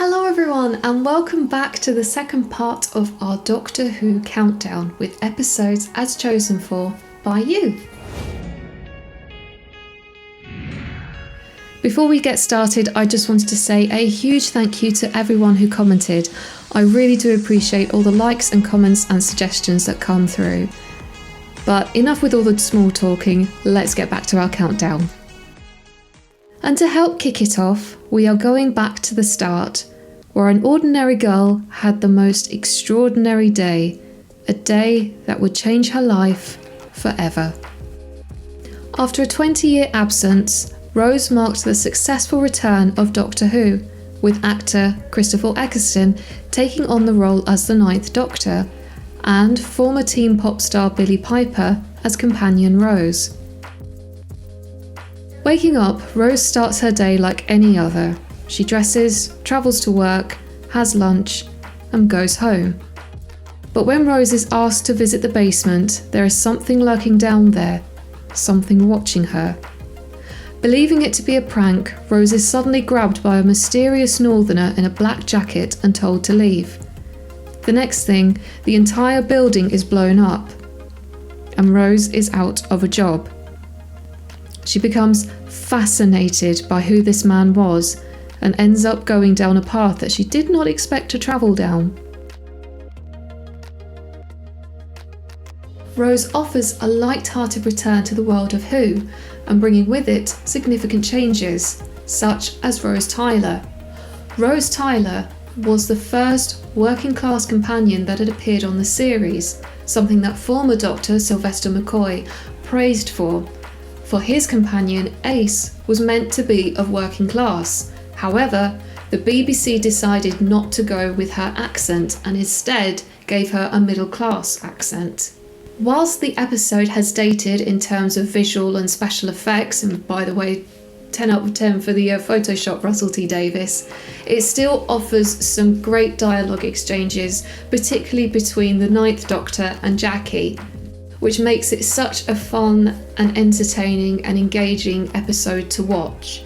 Hello everyone, and welcome back to the second part of our Doctor Who countdown with episodes as chosen for by you. Before we get started, I just wanted to say a huge thank you to everyone who commented. I really do appreciate all the likes and comments and suggestions that come through. But enough with all the small talking, let's get back to our countdown. And to help kick it off, we are going back to the start, where an ordinary girl had the most extraordinary day, a day that would change her life forever. After a 20-year absence, Rose marked the successful return of Doctor Who, with actor Christopher Eccleston taking on the role as the Ninth Doctor, and former teen pop star Billie Piper as companion Rose. Waking up, Rose starts her day like any other. She dresses, travels to work, has lunch, and goes home. But when Rose is asked to visit the basement, there is something lurking down there, something watching her. Believing it to be a prank, Rose is suddenly grabbed by a mysterious northerner in a black jacket and told to leave. The next thing, the entire building is blown up, and Rose is out of a job. She becomes fascinated by who this man was and ends up going down a path that she did not expect to travel down. Rose offers a light-hearted return to the world of Who, and bringing with it significant changes, such as Rose Tyler. Rose Tyler was the first working-class companion that had appeared on the series, something that former Doctor Sylvester McCoy praised for. For his companion, Ace, was meant to be of working class. However, the BBC decided not to go with her accent and instead gave her a middle-class accent. Whilst the episode has dated in terms of visual and special effects, and by the way, 10 out of 10 for the Photoshop Russell T Davies, it still offers some great dialogue exchanges, particularly between the Ninth Doctor and Jackie, which makes it such a fun and entertaining and engaging episode to watch.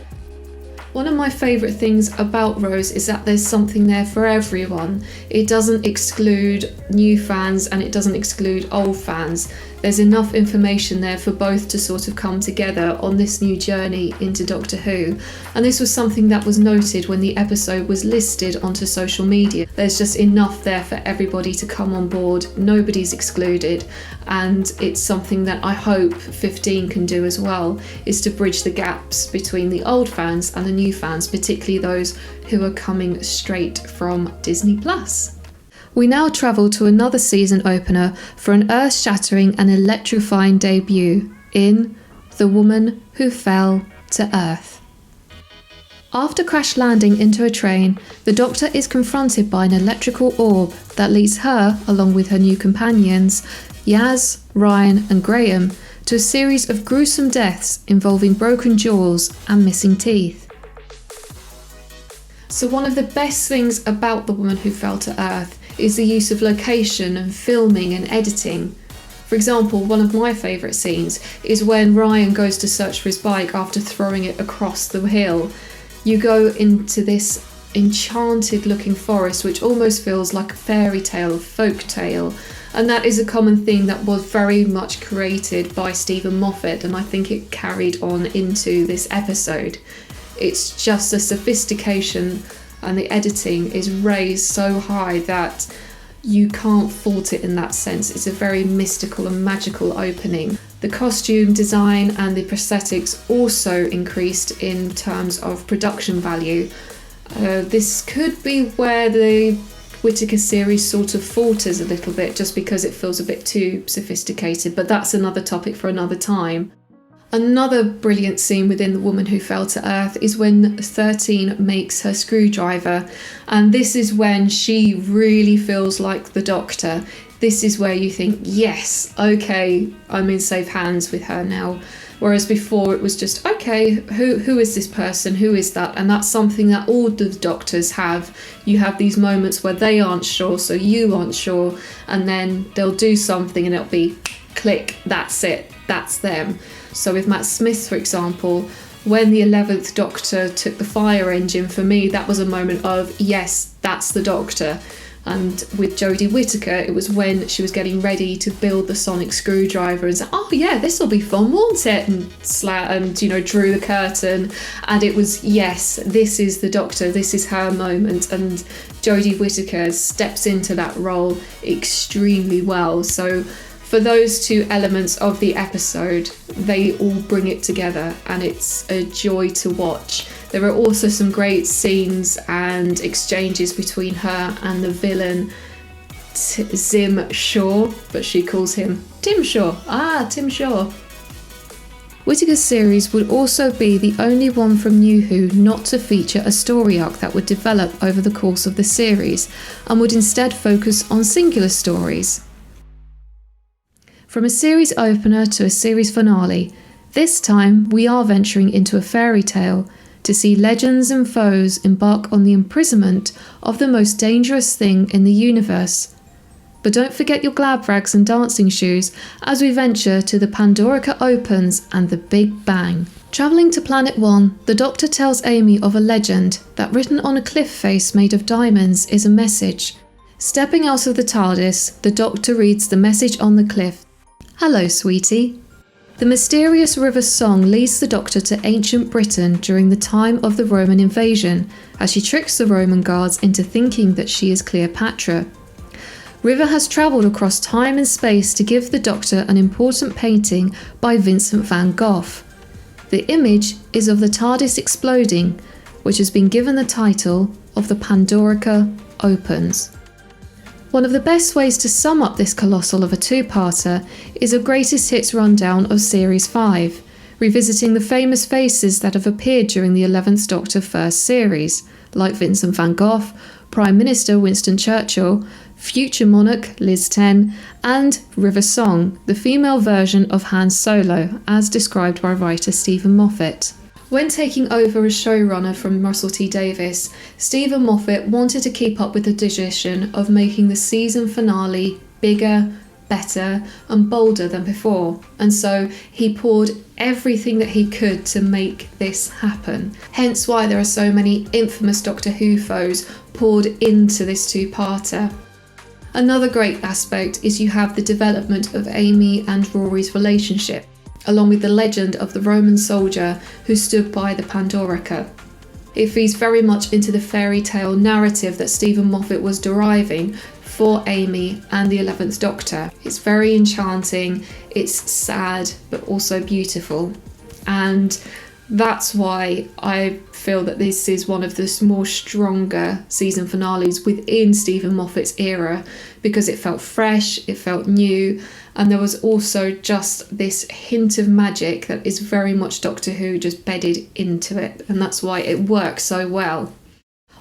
One of my favourite things about Rose is that there's something there for everyone. It doesn't exclude new fans and it doesn't exclude old fans. There's enough information there for both to sort of come together on this new journey into Doctor Who. And this was something that was noted when the episode was listed onto social media. There's just enough there for everybody to come on board. Nobody's excluded. And it's something that I hope 15 can do as well, is to bridge the gaps between the old fans and the new fans, particularly those who are coming straight from Disney+. We now travel to another season opener for an earth-shattering and electrifying debut in The Woman Who Fell to Earth. After crash landing into a train, the Doctor is confronted by an electrical orb that leads her, along with her new companions, Yaz, Ryan and Graham, to a series of gruesome deaths involving broken jaws and missing teeth. So one of the best things about The Woman Who Fell to Earth is the use of location and filming and editing. For example, one of my favourite scenes is when Ryan goes to search for his bike after throwing it across the hill. You go into this enchanted looking forest which almost feels like a fairy tale, folk tale, and that is a common theme that was very much created by Stephen Moffat, and I think it carried on into this episode. It's just the sophistication and the editing is raised so high that you can't fault it in that sense. It's a very mystical and magical opening. The costume design and the prosthetics also increased in terms of production value. This could be where the Whittaker series sort of falters a little bit, just because it feels a bit too sophisticated, but that's another topic for another time. Another brilliant scene within The Woman Who Fell to Earth is when 13 makes her screwdriver, and this is when she really feels like the Doctor. This is where you think, yes, okay, I'm in safe hands with her now. Whereas before it was just, okay, who is this person? Who is that? And that's something that all the Doctors have. You have these moments where they aren't sure, so you aren't sure, and then they'll do something and it'll be click, that's it, that's them. So with Matt Smith, for example, when the 11th Doctor took the fire engine, for me, that was a moment of, yes, that's the Doctor. And with Jodie Whittaker, it was when she was getting ready to build the sonic screwdriver and said, oh yeah, this will be fun, won't it? And drew the curtain. And it was, yes, this is the Doctor, this is her moment. And Jodie Whittaker steps into that role extremely well. So for those two elements of the episode, they all bring it together, and it's a joy to watch. There are also some great scenes and exchanges between her and the villain, Zim Shaw, but she calls him Tim Shaw. Tim Shaw. Whittaker's series would also be the only one from New Who not to feature a story arc that would develop over the course of the series, and would instead focus on singular stories. From a series opener to a series finale, this time we are venturing into a fairy tale to see legends and foes embark on the imprisonment of the most dangerous thing in the universe. But don't forget your glad rags and dancing shoes as we venture to the Pandora Opens and the Big Bang. Travelling to Planet One, the Doctor tells Amy of a legend that written on a cliff face made of diamonds is a message. Stepping out of the Tardis, the Doctor reads the message on the cliff. Hello, sweetie. The mysterious river song leads the Doctor to ancient Britain during the time of the Roman invasion, as she tricks the Roman guards into thinking that she is Cleopatra. River has travelled across time and space to give the Doctor an important painting by Vincent van Gogh. The image is of the TARDIS exploding, which has been given the title of the Pandora Opens. One of the best ways to sum up this colossal of a two-parter is a greatest hits rundown of Series 5, revisiting the famous faces that have appeared during the 11th Doctor first series, like Vincent van Gogh, Prime Minister Winston Churchill, future monarch Liz Ten, and River Song, the female version of Han Solo, as described by writer Stephen Moffat. When taking over as showrunner from Russell T Davies, Stephen Moffat wanted to keep up with the tradition of making the season finale bigger, better and bolder than before, and so he poured everything that he could to make this happen. Hence why there are so many infamous Doctor Who foes poured into this two-parter. Another great aspect is you have the development of Amy and Rory's relationship, along with the legend of the Roman soldier who stood by the Pandora. It feeds very much into the fairy tale narrative that Stephen Moffat was deriving for Amy and the 11th Doctor. It's very enchanting, it's sad, but also beautiful. And that's why I feel that this is one of the more stronger season finales within Stephen Moffat's era, because it felt fresh, it felt new, and there was also just this hint of magic that is very much Doctor Who just bedded into it, and that's why it works so well.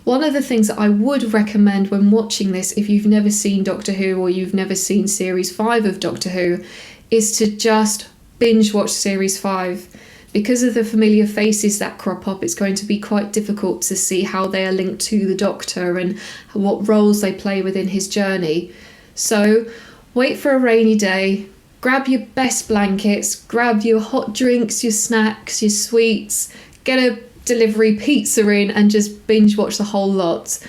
One of the things that I would recommend when watching this, if you've never seen Doctor Who or you've never seen Series 5 of Doctor Who, is to just binge watch Series 5. Because of the familiar faces that crop up, it's going to be quite difficult to see how they are linked to the Doctor and what roles they play within his journey. So wait for a rainy day, grab your best blankets, grab your hot drinks, your snacks, your sweets, get a delivery pizza in and just binge watch the whole lot.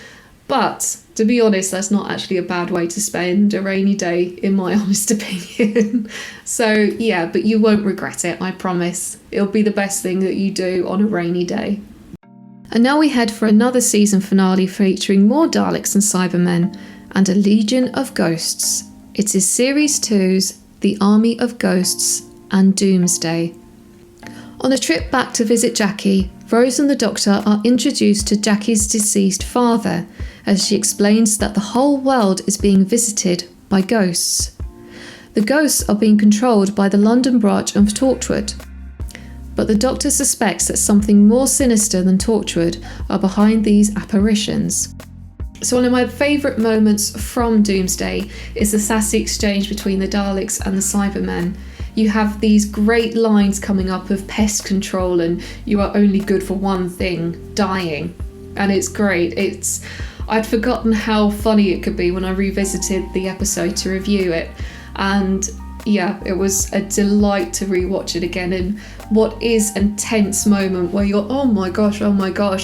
But to be honest, that's not actually a bad way to spend a rainy day, in my honest opinion. So yeah, but you won't regret it, I promise. It'll be the best thing that you do on a rainy day. And now we head for another season finale featuring more Daleks and Cybermen and a legion of ghosts. It is Series 2's The Army of Ghosts and Doomsday. On a trip back to visit Jackie, Rose and the Doctor are introduced to Jackie's deceased father, as she explains that the whole world is being visited by ghosts. The ghosts are being controlled by the London branch of Torchwood, but the Doctor suspects that something more sinister than Torchwood are behind these apparitions. So one of my favourite moments from Doomsday is the sassy exchange between the Daleks and the Cybermen. You have these great lines coming up of pest control and you are only good for one thing, dying. And it's great. I'd forgotten how funny it could be when I revisited the episode to review it. And yeah, it was a delight to rewatch it again. And what is a tense moment where you're, oh my gosh,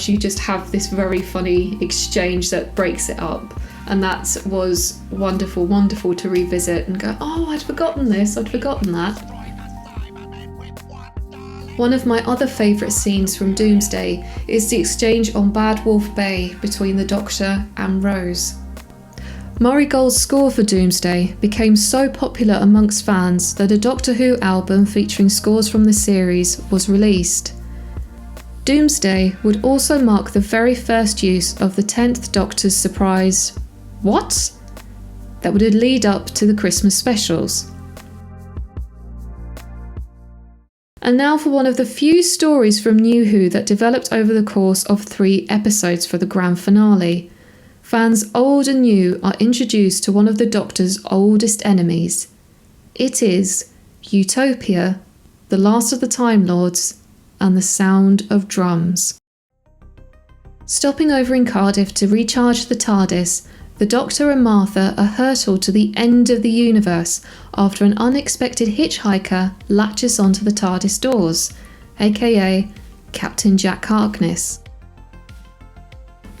you just have this very funny exchange that breaks it up. And that was wonderful to revisit and go, oh, I'd forgotten this, I'd forgotten that. One of my other favourite scenes from Doomsday is the exchange on Bad Wolf Bay between the Doctor and Rose. Murray Gold's score for Doomsday became so popular amongst fans that a Doctor Who album featuring scores from the series was released. Doomsday would also mark the very first use of the 10th Doctor's surprise "what?" that would lead up to the Christmas specials. And now for one of the few stories from New Who that developed over the course of 3 episodes for the grand finale. Fans old and new are introduced to one of the Doctor's oldest enemies. It is Utopia, the last of the Time Lords, and the sound of drums. Stopping over in Cardiff to recharge the Tardis, the Doctor and Martha are hurtled to the end of the universe after an unexpected hitchhiker latches onto the Tardis doors, aka Captain Jack Harkness.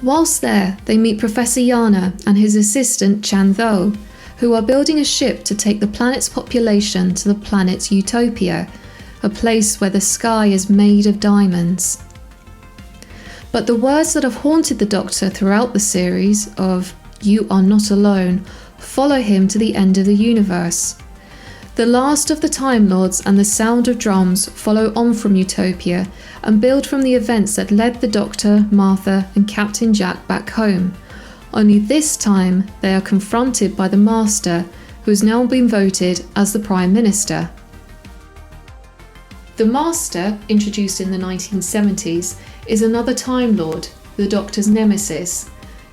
Whilst there, they meet Professor Yana and his assistant Chan Tho, who are building a ship to take the planet's population to the planet Utopia, a place where the sky is made of diamonds. But the words that have haunted the Doctor throughout the series of "You are not alone" follow him to the end of the universe. The last of the Time Lords and the sound of drums follow on from Utopia and build from the events that led the Doctor, Martha and Captain Jack back home. Only this time they are confronted by the Master, who has now been voted as the Prime Minister. The Master, introduced in the 1970s, is another Time Lord, the Doctor's nemesis.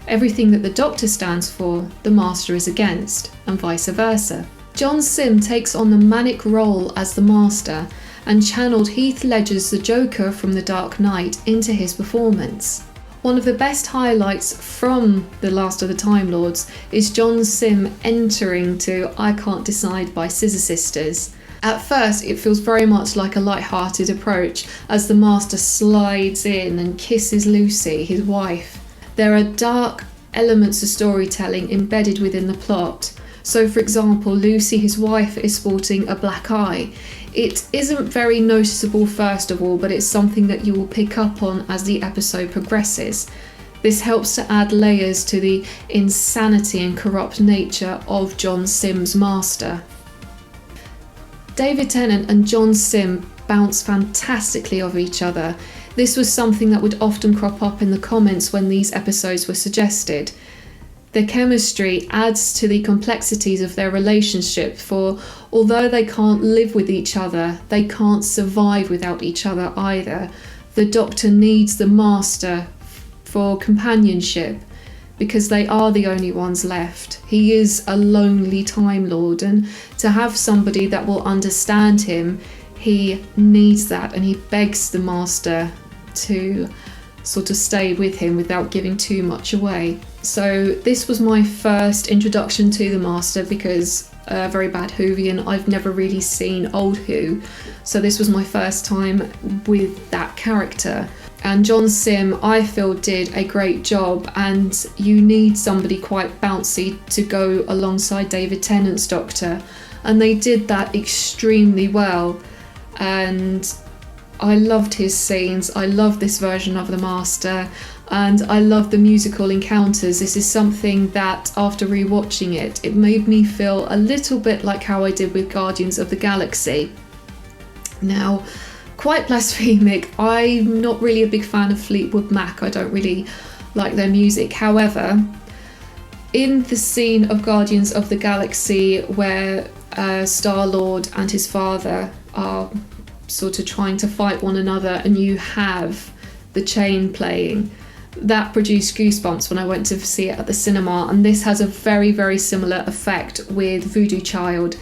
Everything that the Doctor stands for, the Master is against, and vice versa. John Sim takes on the manic role as the Master and channeled Heath Ledger's The Joker from The Dark Knight into his performance. One of the best highlights from The Last of the Time Lords is John Sim entering to I Can't Decide by Scissor Sisters. At first it feels very much like a light-hearted approach as the Master slides in and kisses Lucy, his wife. There are dark elements of storytelling embedded within the plot. So for example, Lucy, his wife, is sporting a black eye. It isn't very noticeable first of all, but it's something that you will pick up on as the episode progresses. This helps to add layers to the insanity and corrupt nature of John Sim's Master. David Tennant and John Sim bounce fantastically off each other. This was something that would often crop up in the comments when these episodes were suggested. Their chemistry adds to the complexities of their relationship, for although they can't live with each other, they can't survive without each other either. The Doctor needs the Master for companionship because they are the only ones left. He is a lonely Time Lord, and to have somebody that will understand him, he needs that, and he begs the Master to sort of stay with him without giving too much away. So this was my first introduction to the Master because very bad Whovian, I've never really seen old Who, so this was my first time with that character. And John Sim, I feel, did a great job, and you need somebody quite bouncy to go alongside David Tennant's Doctor, and they did that extremely well. And I loved his scenes, I love this version of the Master, and I love the musical encounters. This is something that, after rewatching it, it made me feel a little bit like how I did with Guardians of the Galaxy. Now, quite blasphemic, I'm not really a big fan of Fleetwood Mac, I don't really like their music. However, in the scene of Guardians of the Galaxy where Star-Lord and his father are sort of trying to fight one another and you have the chain playing, that produced goosebumps when I went to see it at the cinema, and this has a very, very similar effect with Voodoo Child.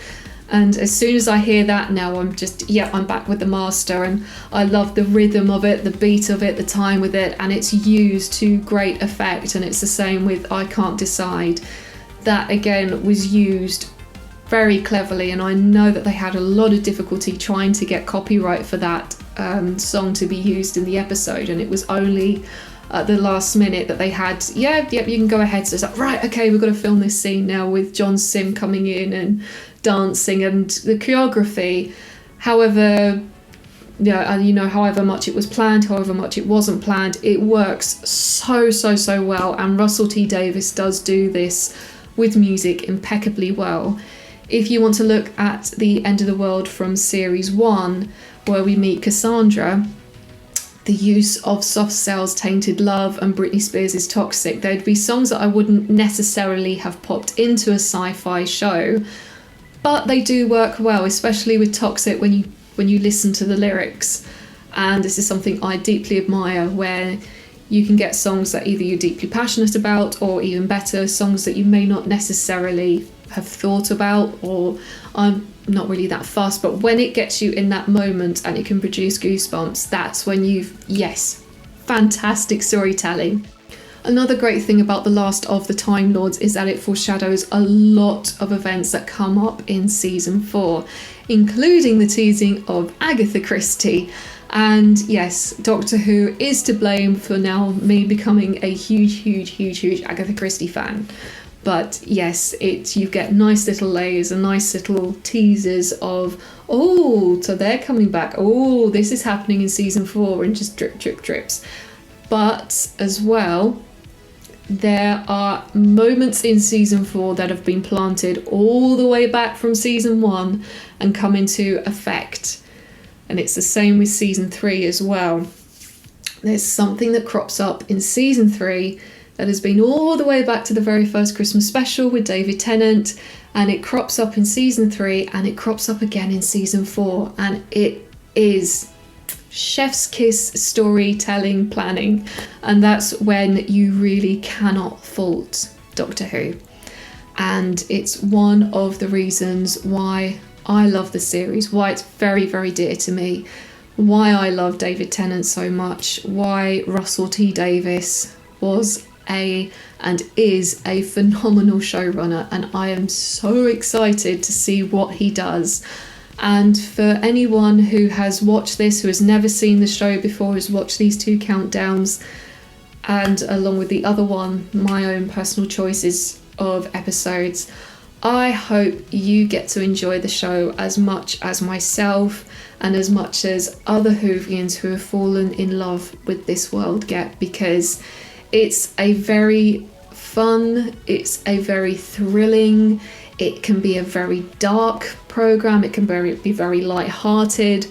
And as soon as I hear that now, I'm back with the Master, and I love the rhythm of it, the beat of it, the time with it, and it's used to great effect. And it's the same with I Can't Decide. That again was used very cleverly, and I know that they had a lot of difficulty trying to get copyright for that song to be used in the episode, and it was only at the last minute that they had, yep, you can go ahead. So it's like, right, okay, we've got to film this scene now with John Sim coming in and dancing, and the choreography, however, however much it was planned, however much it wasn't planned, it works so well, and Russell T Davies does do this with music impeccably well. If you want to look at the End of the World from series 1, where we meet Cassandra, the use of Soft Cell's Tainted Love and Britney Spears' Toxic, there'd be songs that I wouldn't necessarily have popped into a sci-fi show, but they do work well, especially with Toxic when you listen to the lyrics. And this is something I deeply admire, where you can get songs that either you're deeply passionate about, or even better, songs that you may not necessarily have thought about, or I'm not really that fussed, but when it gets you in that moment and it can produce goosebumps, that's when yes, fantastic storytelling. Another great thing about The Last of the Time Lords is that it foreshadows a lot of events that come up in season 4, including the teasing of Agatha Christie. And yes, Doctor Who is to blame for now me becoming a huge Agatha Christie fan. But yes, you get nice little layers and nice little teasers of, oh, so they're coming back. Oh, this is happening in season 4, and just drips. But as well, there are moments in season 4 that have been planted all the way back from season 1 and come into effect. And it's the same with season 3 as well. There's something that crops up in season 3 that has been all the way back to the very first Christmas special with David Tennant, and it crops up in season 3, and it crops up again in season 4, and it is chef's kiss storytelling planning, and that's when you really cannot fault Doctor Who. And it's one of the reasons why I love the series, why it's very dear to me, why I love David Tennant so much, why Russell T Davies was and is a phenomenal showrunner, and I am so excited to see what he does. And for anyone who has watched this, who has never seen the show before, who's watched these 2 countdowns, and along with the other one, my own personal choices of episodes, I hope you get to enjoy the show as much as myself and as much as other Whovians who have fallen in love with this world get, because it's a very fun, it's a very thrilling, it can be a very dark programme, it can be very light-hearted,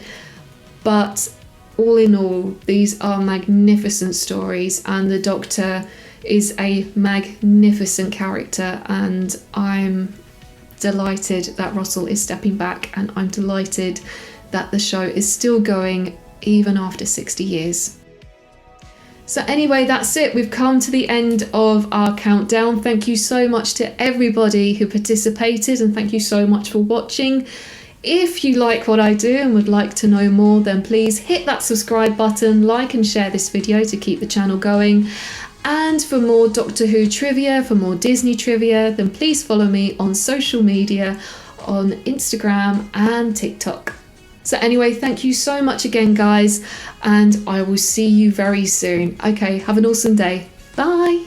but all in all, these are magnificent stories, and the Doctor is a magnificent character, and I'm delighted that Russell is stepping back, and I'm delighted that the show is still going even after 60 years. So anyway, that's it. We've come to the end of our countdown. Thank you so much to everybody who participated, and thank you so much for watching. If you like what I do and would like to know more, then please hit that subscribe button, like and share this video to keep the channel going. And for more Doctor Who trivia, for more Disney trivia, then please follow me on social media on Instagram and TikTok. So anyway, thank you so much again, guys, and I will see you very soon. Okay, have an awesome day. Bye.